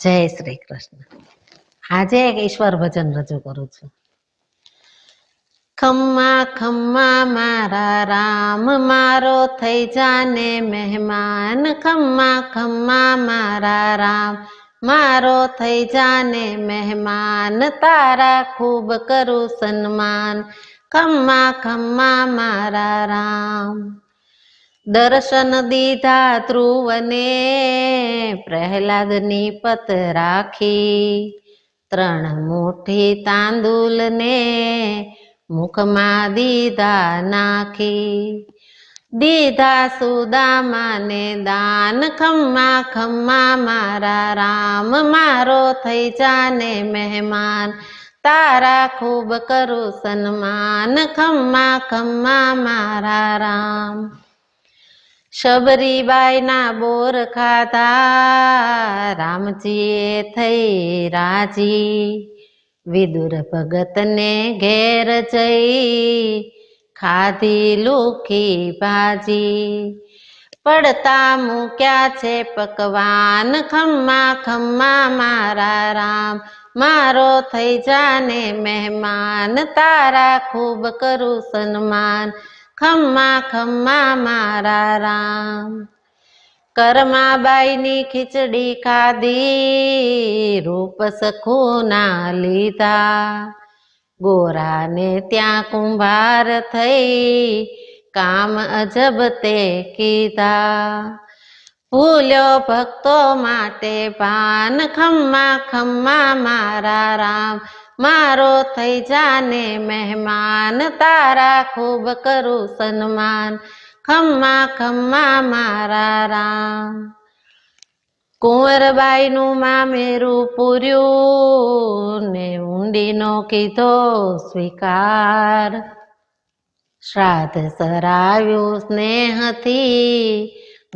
જય શ્રી કૃષ્ણ. આજે એક ઈશ્વર ભજન રજૂ કરું છું. ખમ્મા ખમ્મા મારા રામ, મારો થઈ જાને મહેમાન. ખમ્મા ખમ્મા મારા રામ, મારો થઈ જાને મહેમાન. તારા ખૂબ કરું સન્માન. ખમ્મા ખમ્મા મારા રામ. દર્શન દીધા ધ્રુવને, પ્રહલાદની પત રાખી. 3 મુઠ્ઠી તાંદુલને, મુખમાં દીધા નાખી. દીધા સુદામાને દાન. ખમ્મા ખમ્મા મારા રામ, મારો થઈ જાને મહેમાન. તારા ખૂબ કરું સન્માન. ખમ્મા ખમ્મા મારા રામ. શબરીબાઈના બોર ખાધા, રામજીએ થઈ રાજી. વિદુર ભગતને ઘેર જઈ, ખાધી લુખી ભાજી. પડતા મૂક્યા છે પકવાન. ખમ્મા ખમ્મા મારા રામ, મારો થઈ જાને મહેમાન. તારા ખૂબ કરું સન્માન. ખમ્મા ખમ્મા મારા રામ. કરમાબાઈની ખીચડી ખાધી, રૂપ સખુના લીધા. ગોરાને ત્યાં કુંભાર થઈ, કામ અજબ તે કીધા. ભૂલ્યો ભક્તો માટે ભાન. ખમ્મા ખમ્મા મારા રામ, મારો થઈ જાને મહેમાન. તારા ખૂબ કરું સન્માન. ખમ્મા ખમ્મા મારા રામ. કુંવરબાઈનું મામેરું પૂર્યું ને, ઊંડીનો કીધો સ્વીકાર. શ્રાદ્ધ સરાવ્યું સ્નેહથી,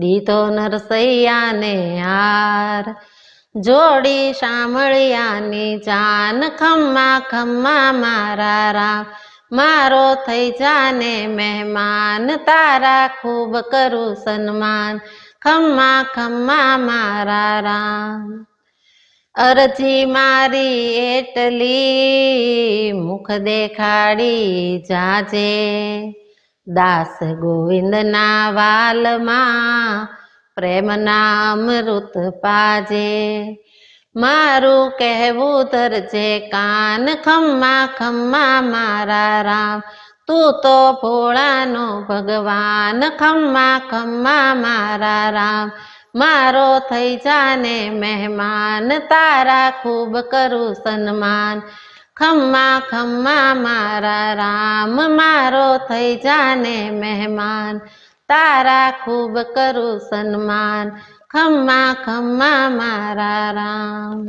દીધો નરસૈયાને હાર. જોડી શામળિયાની જાન. ખમ્મા ખમ્મા મારા રામ, મારો થઈ જાને મહેમાન. તારા ખૂબ કરું સન્માન. ખમ્મા ખમ્મા મારા રામ. અરજી મારી એટલી, મુખ દેખાડી જાજે. દાસ ગોવિંદના વાલમાં, પ્રેમના અમૃત પાજે. મારું કહેવું ધરજે કાન. ખમ્મા ખમ્મા મારા રામ, તું તો ભોળાનો ભગવાન. ખમ્મા ખમ્મા મારા રામ, મારો થઈ જાને મહેમાન. તારા ખૂબ કરું સન્માન. ખમ્મા ખમ્મા મારા રામ, મારો થઈ જાને મહેમાન. તારા ખૂબ કરું સન્માન. ખમ્મા ખમ્મા મારા રામ.